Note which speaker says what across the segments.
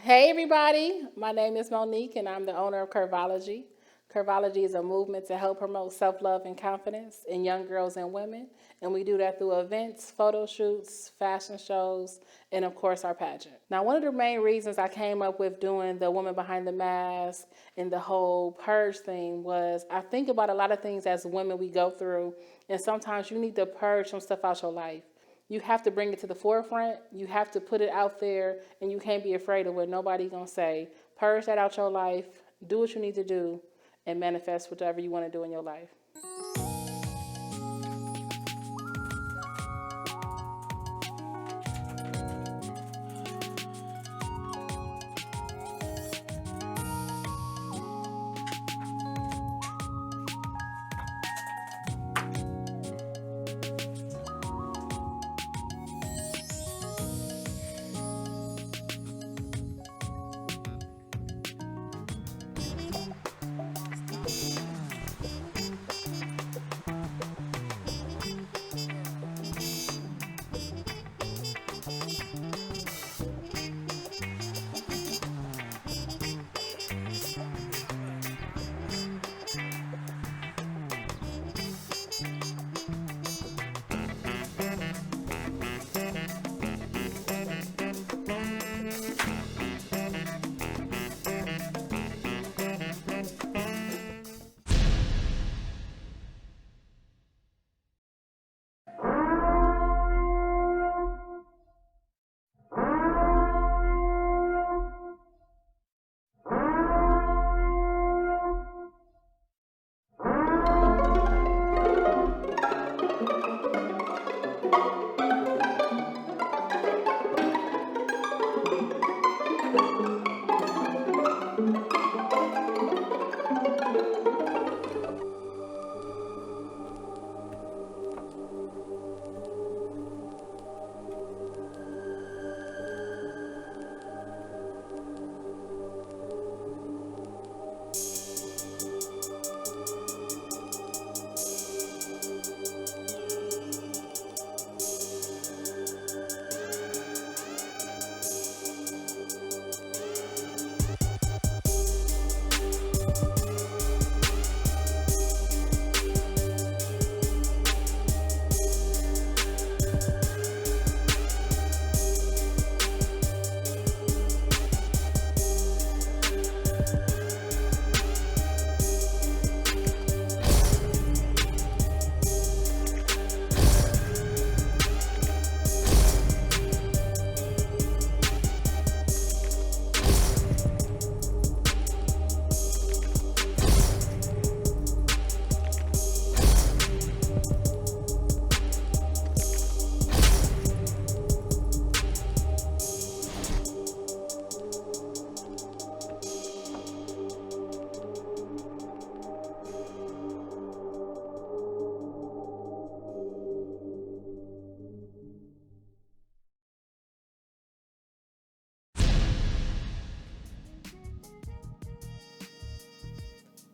Speaker 1: Hey everybody, my name is Monique and I'm the owner of Kurvology. Kurvology is a movement to help promote self-love and confidence in young girls and women, and we do that through events, photo shoots, fashion shows, and of course our pageant. Now, one of the main reasons I came up with doing the woman behind the mask and the whole purge thing was I think about a lot of things as women we go through, and sometimes you need to purge some stuff out your life. You have to bring it to the forefront. You have to put it out there, and you can't be afraid of what nobody's gonna say. Purge that out your life. Do what you need to do, and manifest whatever you want to do in your life.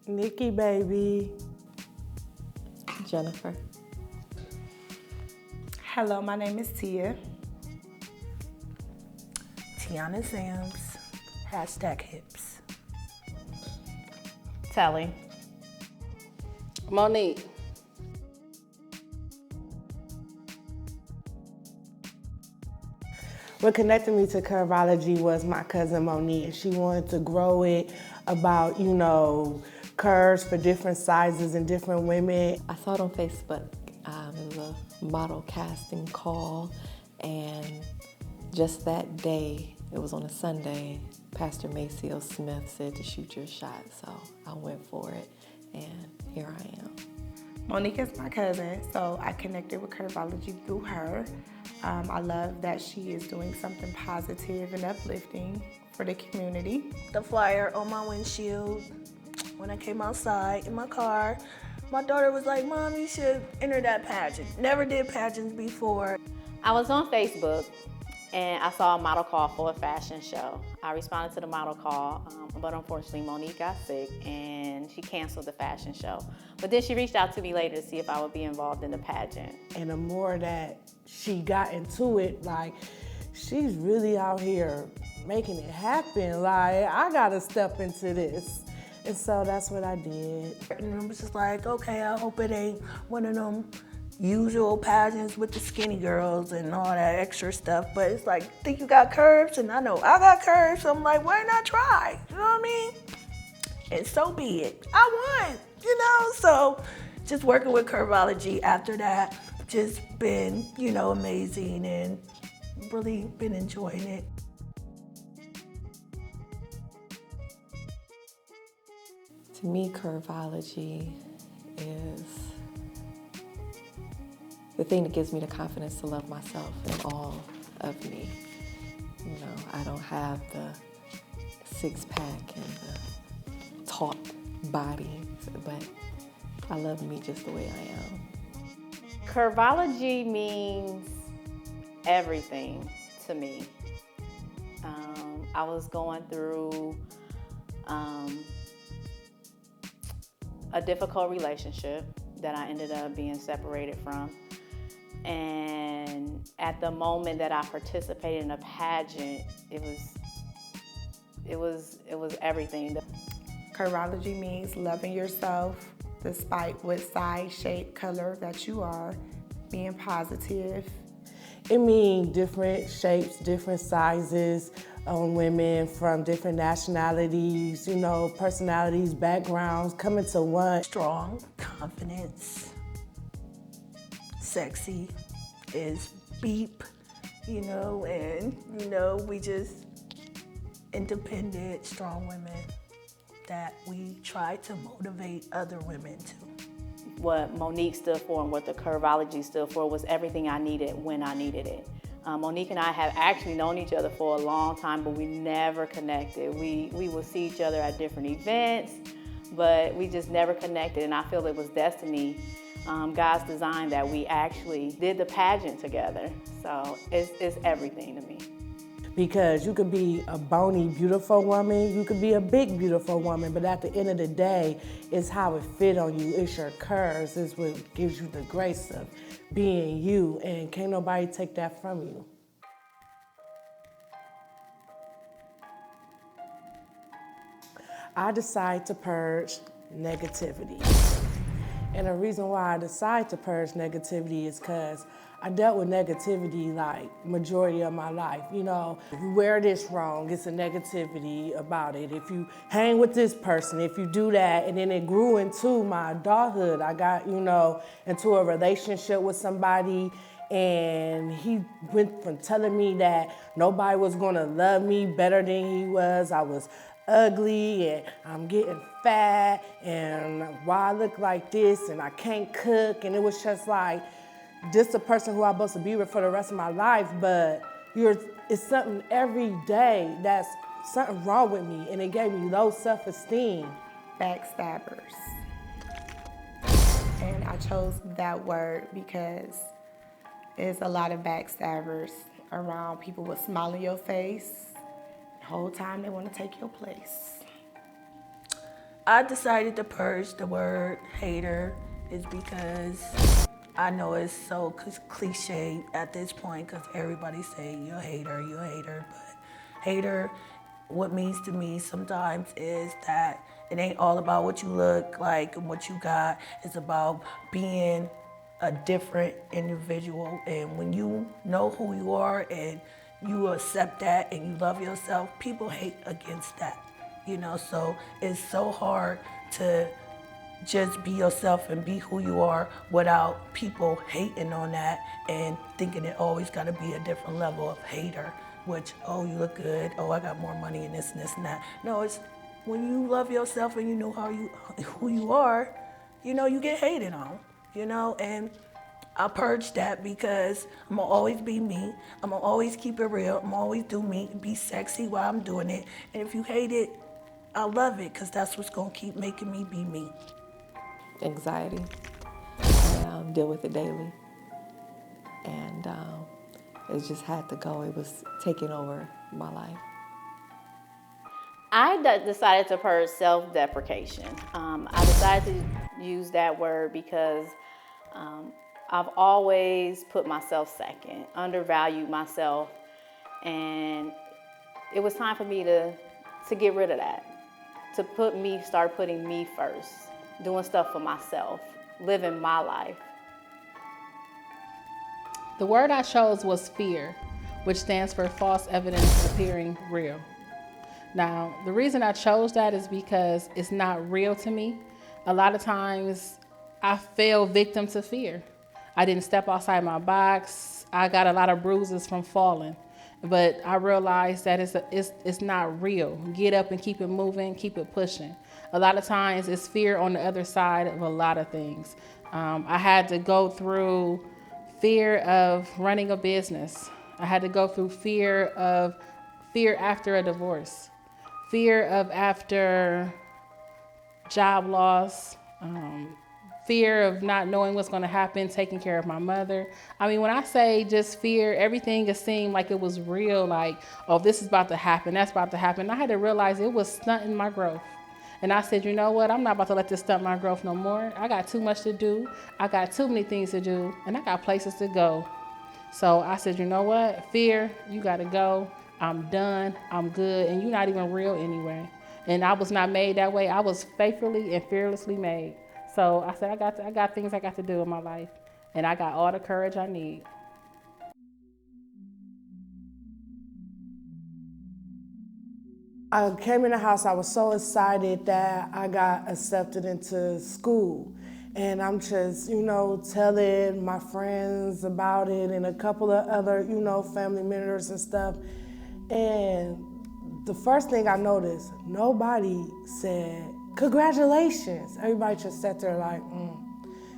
Speaker 2: Nikki, baby.
Speaker 3: Jennifer.
Speaker 2: Hello, my name is Tia.
Speaker 4: Tiana Sams, #hips.
Speaker 3: Telly.
Speaker 1: Monique.
Speaker 2: What connected me to Kurvology was my cousin Monique. She wanted to grow it about, curves for different sizes and different women.
Speaker 3: I saw it on Facebook. It was a model casting call, and just that day, it was on a Sunday, Pastor Maceo Smith said to shoot your shot, so I went for it, and here I am.
Speaker 2: Monique is my cousin, so I connected with Kurvology through her. I love that she is doing something positive and uplifting for the community.
Speaker 4: The flyer on my windshield. When I came outside in my car, my daughter was like, "Mom, you should enter that pageant." Never did pageants before.
Speaker 5: I was on Facebook and I saw a model call for a fashion show. I responded to the model call, but unfortunately Monique got sick and she canceled the fashion show. But then she reached out to me later to see if I would be involved in the pageant.
Speaker 2: And the more that she got into it, she's really out here
Speaker 6: making it happen. Like, I gotta step into this. And so that's what I did.
Speaker 4: And it was just like, okay, I hope it ain't one of them usual pageants with the skinny girls and all that extra stuff. But it's like, think you got curves? And I know I got curves, so I'm like, why not try? You know what I mean? And so be it. I won, you know? So just working with Kurvology after that, just been, you know, amazing and really been enjoying it.
Speaker 3: To me, Kurvology is the thing that gives me the confidence to love myself and all of me. You know, I don't have the six-pack and the taut body, but I love me just the way I am.
Speaker 5: Kurvology means everything to me. I was going through a difficult relationship that I ended up being separated from. And at the moment that I participated in a pageant, it was everything.
Speaker 2: Kurvology means loving yourself despite what size, shape, color that you are, being positive.
Speaker 6: It means different shapes, different sizes, women from different nationalities, you know, personalities, backgrounds, coming to one.
Speaker 4: Strong, confidence, sexy is beep, you know, and, you know, we just independent, strong women that we try to motivate other women to.
Speaker 5: What Monique stood for and what the Kurvology stood for was everything I needed when I needed it. Monique and I have actually known each other for a long time, but we never connected. We will see each other at different events, but we just never connected, and I feel it was destiny, God's design, that we actually did the pageant together. So it's everything to me.
Speaker 6: Because you could be a bony, beautiful woman, you could be a big, beautiful woman, but at the end of the day, it's how it fit on you. It's your curves, it's what gives you the grace of being you, and can't nobody take that from you. I decided to purge negativity. And the reason why I decided to purge negativity is because I dealt with negativity like majority of my life. You know, if you wear this wrong, it's a negativity about it. If you hang with this person, if you do that, and then it grew into my adulthood. I got, you know, into a relationship with somebody, and he went from telling me that nobody was gonna love me better than he was. I was ugly and I'm getting fat and why I look like this and I can't cook, and it was just like, this the person who I'm supposed to be with for the rest of my life, but it's something every day that's something wrong with me, and it gave me low self-esteem.
Speaker 2: Backstabbers. And I chose that word because there's a lot of backstabbers around. People will smile in your face. The whole time they want to take your place.
Speaker 4: I decided to purge the word hater is because I know it's so cliche at this point because everybody say you're a hater, but hater, what means to me sometimes is that it ain't all about what you look like and what you got. It's about being a different individual, and when you know who you are and you accept that and you love yourself, people hate against that, you know, so it's so hard to just be yourself and be who you are without people hating on that and thinking it always got to be a different level of hater, which, oh, you look good, oh, I got more money and this and this and that. No, it's when you love yourself and you know who you are, you know, you get hated on, you know, and I purged that because I'm gonna always be me. I'm gonna always keep it real. I'm gonna always do me, be sexy while I'm doing it. And if you hate it, I love it because that's what's gonna keep making me be me.
Speaker 3: Anxiety. I deal with it daily. And it just had to go. It was taking over my life.
Speaker 5: I decided to purge self-deprecation. I decided to use that word because I've always put myself second, undervalued myself, and it was time for me to get rid of that, to start putting me first, doing stuff for myself, living my life.
Speaker 1: The word I chose was fear, which stands for false evidence appearing real. Now, the reason I chose that is because it's not real to me. A lot of times I fell victim to fear. I didn't step outside my box. I got a lot of bruises from falling. But I realized that it's not real. Get up and keep it moving, keep it pushing. A lot of times it's fear on the other side of a lot of things. I had to go through fear of running a business. I had to go through fear after a divorce, fear of after job loss, fear of not knowing what's going to happen, taking care of my mother. I mean, when I say just fear, everything just seemed like it was real, like, oh, this is about to happen, that's about to happen. I had to realize it was stunting my growth. And I said, you know what? I'm not about to let this stunt my growth no more. I got too much to do. I got too many things to do, and I got places to go. So I said, you know what? Fear, you got to go. I'm done. I'm good. And you're not even real anyway. And I was not made that way. I was faithfully and fearlessly made. So I said, I got things I got to do in my life, and I got all the courage I need.
Speaker 6: I came in the house, I was so excited that I got accepted into school. And I'm just, telling my friends about it and a couple of other, family members and stuff. And the first thing I noticed, nobody said, congratulations. Everybody just sat there like,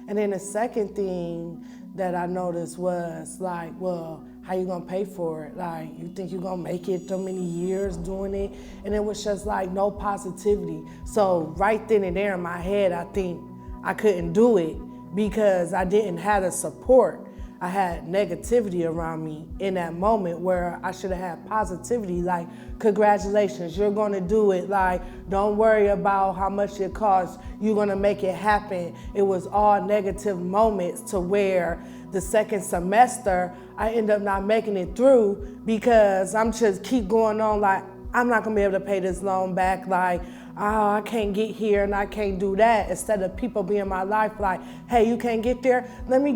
Speaker 6: And then the second thing that I noticed was like, well, how you gonna pay for it? Like, you think you're gonna make it so many years doing it? And it was just like no positivity. So right then and there in my head, I think I couldn't do it because I didn't have the support. I had negativity around me in that moment where I should have had positivity, like, congratulations, you're gonna do it. Like, don't worry about how much it costs, you're gonna make it happen. It was all negative moments to where the second semester, I end up not making it through because I'm just keep going on like, I'm not gonna be able to pay this loan back. Like, oh, I can't get here and I can't do that. Instead of people being in my life like, hey, you can't get there? Let me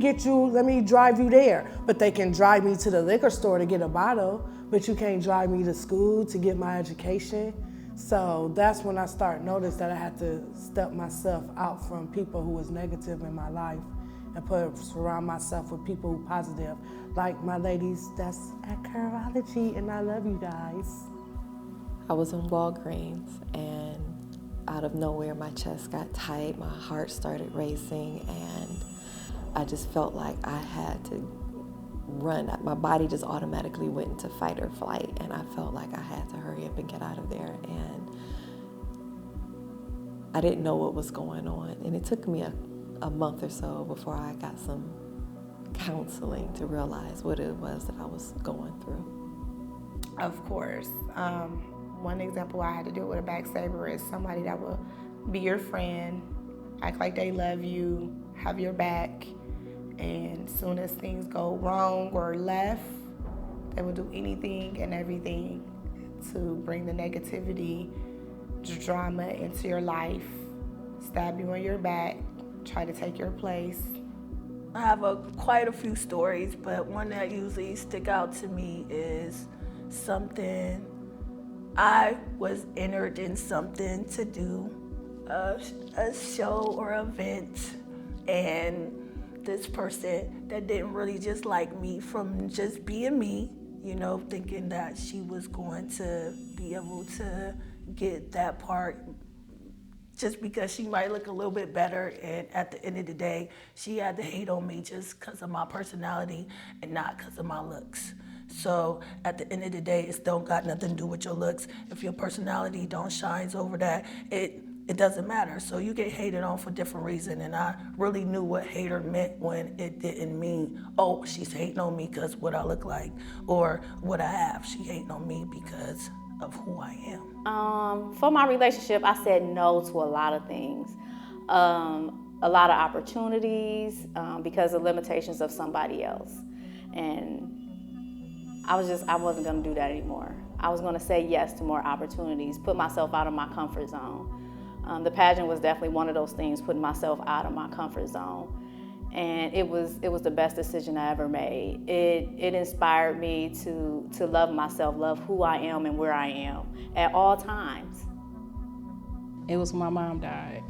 Speaker 6: drive you there. But they can drive me to the liquor store to get a bottle, but you can't drive me to school to get my education. So that's when I started notice that I had to step myself out from people who was negative in my life and surround myself with people who positive. Like my ladies that's at Kurvology, and I love you guys.
Speaker 3: I was in Walgreens, and out of nowhere my chest got tight, my heart started racing, and I just felt like I had to run. My body just automatically went into fight or flight, and I felt like I had to hurry up and get out of there. And I didn't know what was going on, and it took me a month or so before I got some counseling to realize what it was that I was going through.
Speaker 2: Of course. One example I had to deal with a backstabber is somebody that will be your friend, act like they love you, have your back, and as soon as things go wrong or left, they will do anything and everything to bring the negativity, drama into your life, stab you in your back, try to take your place.
Speaker 4: I have quite a few stories, but one that usually stick out to me is something I was entered in something to do, a show or event, and this person that didn't really just like me from just being me, thinking that she was going to be able to get that part just because she might look a little bit better, and at the end of the day, she had to hate on me just because of my personality and not because of my looks. So at the end of the day, it don't got nothing to do with your looks. If your personality don't shines over that, it doesn't matter. So you get hated on for different reasons, and I really knew what hater meant when it didn't mean, oh, she's hating on me because what I look like or what I have. She hating on me because of who I am.
Speaker 5: For my relationship, I said no to a lot of things. A lot of opportunities because of limitations of somebody else. And I wasn't gonna do that anymore. I was going to say yes to more opportunities, put myself out of my comfort zone. The pageant was definitely one of those things, putting myself out of my comfort zone. And it was the best decision I ever made. It inspired me to love myself, love who I am and where I am at all times.
Speaker 1: It was when my mom died.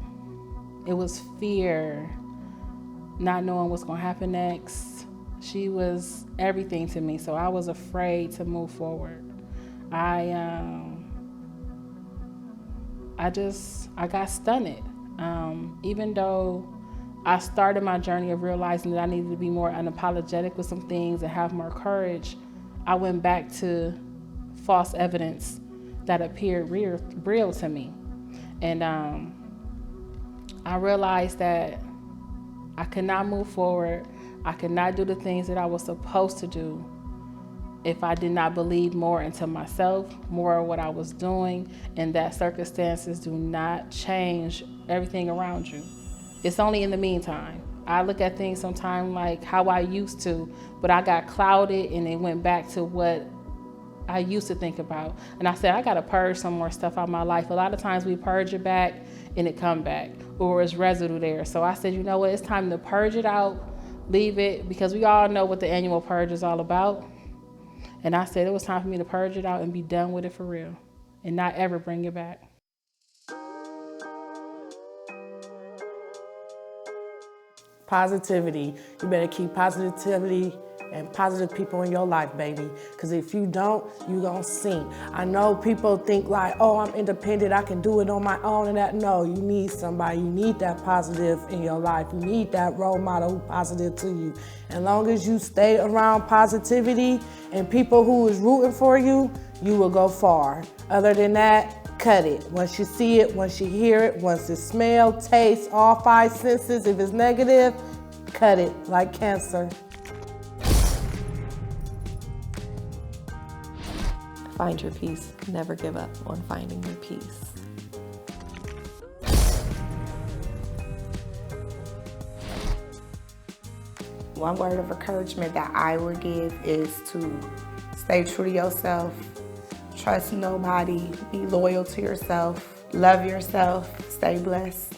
Speaker 1: It was fear, not knowing what's gonna happen next. She was everything to me, so I was afraid to move forward. I got stunted. Even though I started my journey of realizing that I needed to be more unapologetic with some things and have more courage, I went back to false evidence that appeared real to me. And I realized that I could not move forward. I could not do the things that I was supposed to do if I did not believe more into myself, more of what I was doing, and that circumstances do not change everything around you. It's only in the meantime. I look at things sometimes like how I used to, but I got clouded and it went back to what I used to think about. And I said, I gotta purge some more stuff out of my life. A lot of times we purge it back and it come back, or it's residue there. So I said, you know what, it's time to purge it out, leave it, because we all know what the annual purge is all about. And I said it was time for me to purge it out and be done with it for real and not ever bring it back.
Speaker 6: Positivity. You better keep positivity and positive people in your life, baby. Because if you don't, you gonna sink. I know people think like, oh, I'm independent, I can do it on my own and that. No, you need somebody. You need that positive in your life. You need that role model who's positive to you. As long as you stay around positivity and people who is rooting for you, you will go far. Other than that, cut it. Once you see it, once you hear it, once it smell, taste, all 5 senses, if it's negative, cut it like cancer.
Speaker 3: Find your peace. Never give up on finding your peace.
Speaker 2: One word of encouragement that I would give is to stay true to yourself, trust nobody, be loyal to yourself, love yourself, stay blessed.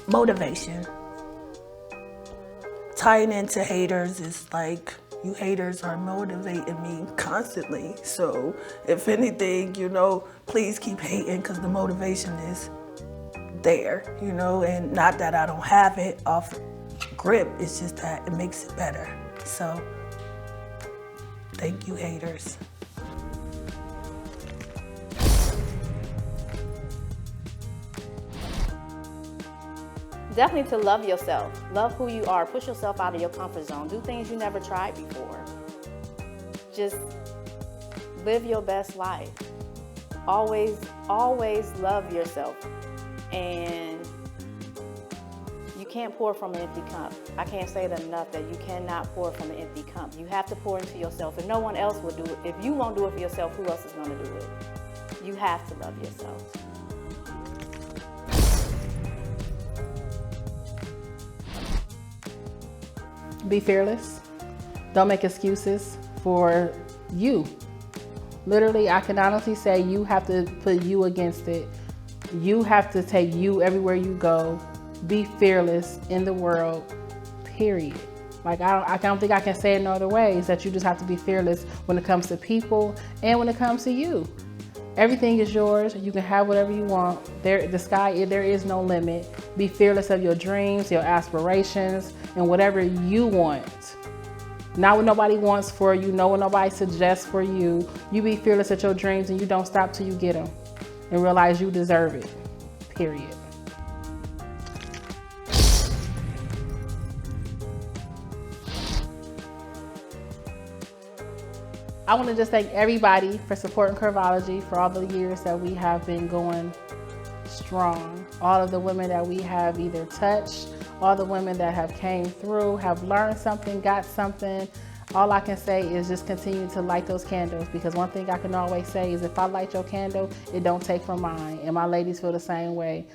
Speaker 4: Motivation. Tying into haters is like, you haters are motivating me constantly. So if anything, please keep hating, because the motivation is there, and not that I don't have it off grip, it's just that it makes it better. So thank you, haters.
Speaker 5: Definitely to love yourself. Love who you are. Push yourself out of your comfort zone. Do things you never tried before. Just live your best life. Always love yourself. And you can't pour from an empty cup. I can't say it enough that you cannot pour from an empty cup. You have to pour into yourself. If no one else will do it, if you won't do it for yourself, who else is going to do it? You have to love yourself.
Speaker 1: Be fearless. Don't make excuses for you. Literally, I can honestly say you have to put you against it. You have to take you everywhere you go. Be fearless in the world, period. Like, I don't think I can say it no other way, is that you just have to be fearless when it comes to people and when it comes to you. Everything is yours. You can have whatever you want. There is no limit. Be fearless of your dreams, your aspirations, and whatever you want. Not what nobody wants for you, not what nobody suggests for you. You be fearless at your dreams and you don't stop till you get them and realize you deserve it, period. I want to just thank everybody for supporting Kurvology for all the years that we have been going strong. All of the women that we have either touched, all the women that have came through, have learned something, got something. All I can say is just continue to light those candles, because one thing I can always say is if I light your candle, it don't take from mine. And my ladies feel the same way.